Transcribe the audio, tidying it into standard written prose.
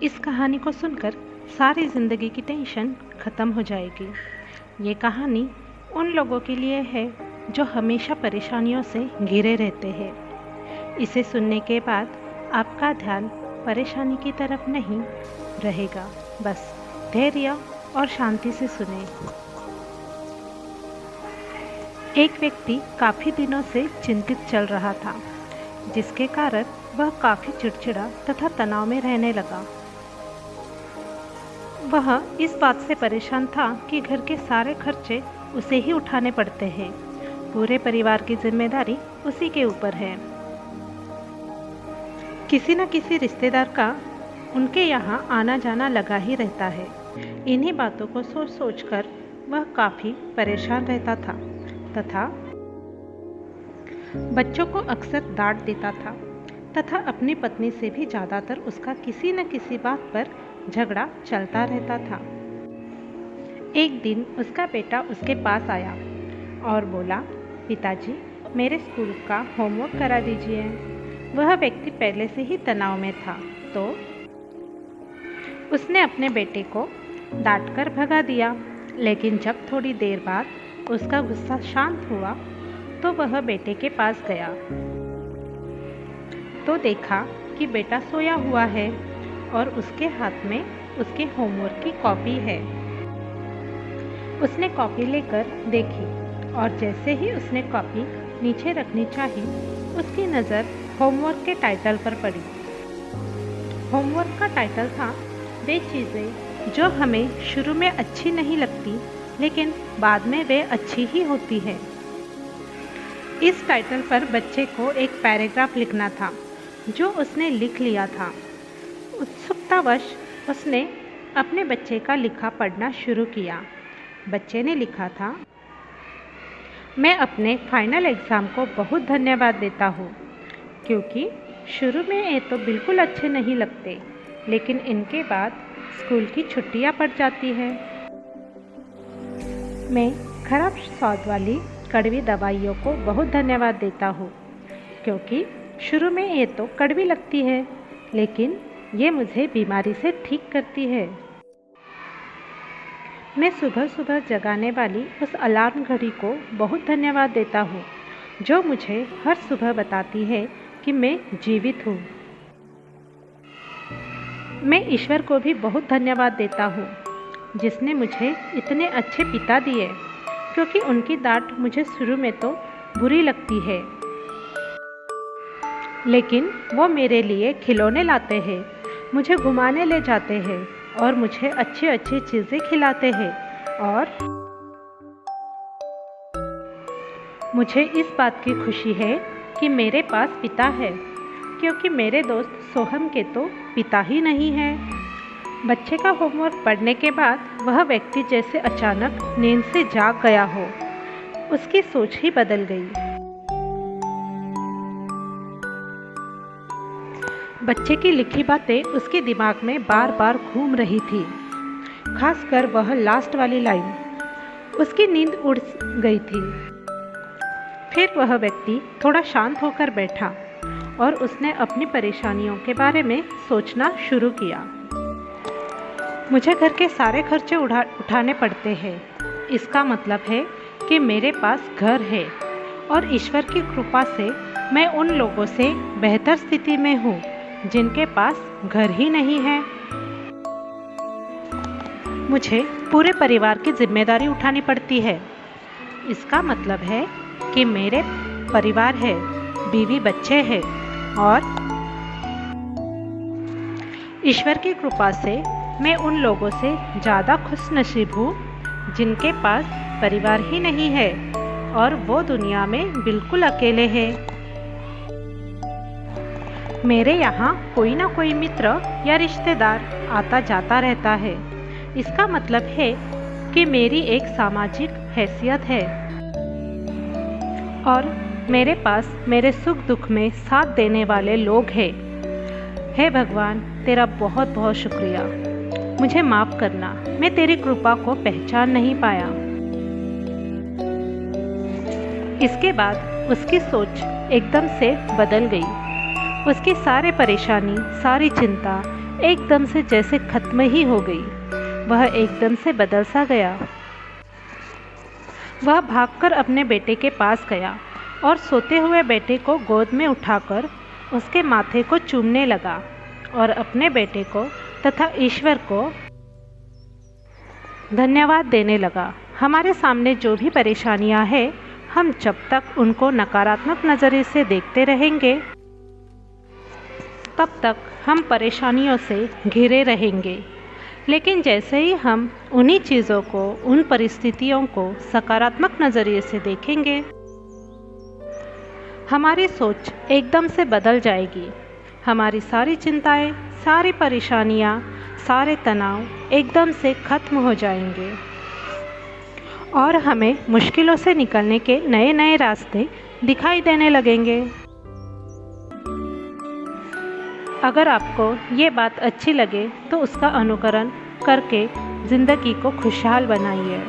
इस कहानी को सुनकर सारी ज़िंदगी की टेंशन ख़त्म हो जाएगी। ये कहानी उन लोगों के लिए है जो हमेशा परेशानियों से घिरे रहते हैं। इसे सुनने के बाद आपका ध्यान परेशानी की तरफ नहीं रहेगा, बस धैर्य और शांति से सुने। एक व्यक्ति काफ़ी दिनों से चिंतित चल रहा था, जिसके कारण वह काफ़ी चिड़चिड़ा तथा तनाव में रहने लगा। वह इस बात से परेशान था कि घर के सारे खर्चे उसे ही उठाने पड़ते हैं। पूरे परिवार की जिम्मेदारी उसी के ऊपर है। किसी न किसी रिश्तेदार का उनके यहाँ आना जाना लगा ही रहता है। इन्हीं बातों को सोच सोचकर वह काफ़ी परेशान रहता था तथा बच्चों को अक्सर डांट देता था तथा अपनी पत्नी से भी ज़्यादातर उसका किसी न किसी बात पर झगड़ा चलता रहता था। एक दिन उसका बेटा उसके पास आया और बोला, पिताजी, मेरे स्कूल का होमवर्क करा दीजिए। वह व्यक्ति पहले से ही तनाव में था, तो उसने अपने बेटे को डांटकर भगा दिया। लेकिन जब थोड़ी देर बाद उसका गुस्सा शांत हुआ तो वह बेटे के पास गया तो देखा कि बेटा सोया हुआ है और उसके हाथ में उसके होमवर्क की कॉपी है। उसने कॉपी लेकर देखी और जैसे ही उसने कॉपी नीचे रखनी चाही, उसकी नज़र होमवर्क के टाइटल पर पड़ी। होमवर्क का टाइटल था, वे चीज़ें जो हमें शुरू में अच्छी नहीं लगती लेकिन बाद में वे अच्छी ही होती है। इस टाइटल पर बच्चे को एक पैराग्राफ लिखना था, जो उसने लिख लिया था। उत्सुकतावश उसने अपने बच्चे का लिखा पढ़ना शुरू किया। बच्चे ने लिखा था, मैं अपने फाइनल एग्ज़ाम को बहुत धन्यवाद देता हूँ, क्योंकि शुरू में ये तो बिल्कुल अच्छे नहीं लगते, लेकिन इनके बाद स्कूल की छुट्टियाँ पड़ जाती हैं। मैं खराब स्वाद वाली कड़वी दवाइयों को बहुत धन्यवाद देता हूँ, क्योंकि शुरू में ये तो कड़वी लगती है, लेकिन ये मुझे बीमारी से ठीक करती है। मैं सुबह सुबह जगाने वाली उस अलार्म घड़ी को बहुत धन्यवाद देता हूँ, जो मुझे हर सुबह बताती है कि मैं जीवित हूँ। मैं ईश्वर को भी बहुत धन्यवाद देता हूँ, जिसने मुझे इतने अच्छे पिता दिए, क्योंकि उनकी डांट मुझे शुरू में तो बुरी लगती है, लेकिन वो मेरे लिए खिलौने लाते हैं, मुझे घुमाने ले जाते हैं और मुझे अच्छी अच्छी चीज़ें खिलाते हैं। और मुझे इस बात की खुशी है कि मेरे पास पिता है, क्योंकि मेरे दोस्त सोहम के तो पिता ही नहीं है। बच्चे का होमवर्क पढ़ने के बाद वह व्यक्ति जैसे अचानक नींद से जाग गया हो। उसकी सोच ही बदल गई। बच्चे की लिखी बातें उसके दिमाग में बार बार घूम रही थी, खासकर वह लास्ट वाली लाइन। उसकी नींद उड़ गई थी। फिर वह व्यक्ति थोड़ा शांत होकर बैठा और उसने अपनी परेशानियों के बारे में सोचना शुरू किया। मुझे घर के सारे खर्चे उठाने पड़ते हैं। इसका मतलब है कि मेरे पास घर है और ईश्वर की कृपा से मैं उन लोगों से बेहतर स्थिति में हूँ जिनके पास घर ही नहीं है। मुझे पूरे परिवार की जिम्मेदारी उठानी पड़ती है। इसका मतलब है कि मेरे परिवार है, बीवी बच्चे हैं और ईश्वर की कृपा से मैं उन लोगों से ज़्यादा खुशनसीब हूँ जिनके पास परिवार ही नहीं है और वो दुनिया में बिल्कुल अकेले हैं। मेरे यहाँ कोई ना कोई मित्र या रिश्तेदार आता जाता रहता है। इसका मतलब है कि मेरी एक सामाजिक हैसियत है और मेरे पास मेरे सुख दुख में साथ देने वाले लोग हैं। हे भगवान, तेरा बहुत बहुत शुक्रिया। मुझे माफ़ करना, मैं तेरी कृपा को पहचान नहीं पाया। इसके बाद उसकी सोच एकदम से बदल गई। उसकी सारी परेशानी, सारी चिंता एकदम से जैसे खत्म ही हो गई। वह एकदम से बदल सा गया। वह भागकर अपने बेटे के पास गया और सोते हुए बेटे को गोद में उठाकर उसके माथे को चूमने लगा और अपने बेटे को तथा ईश्वर को धन्यवाद देने लगा। हमारे सामने जो भी परेशानियां हैं, हम जब तक उनको नकारात्मक नज़रिए से देखते रहेंगे, तब तक हम परेशानियों से घिरे रहेंगे। लेकिन जैसे ही हम उन्हीं चीज़ों को, उन परिस्थितियों को सकारात्मक नज़रिए से देखेंगे, हमारी सोच एकदम से बदल जाएगी। हमारी सारी चिंताएं, सारी परेशानियां, सारे तनाव एकदम से खत्म हो जाएंगे और हमें मुश्किलों से निकलने के नए नए रास्ते दिखाई देने लगेंगे। अगर आपको ये बात अच्छी लगे तो उसका अनुकरण करके ज़िंदगी को खुशहाल बनाइए।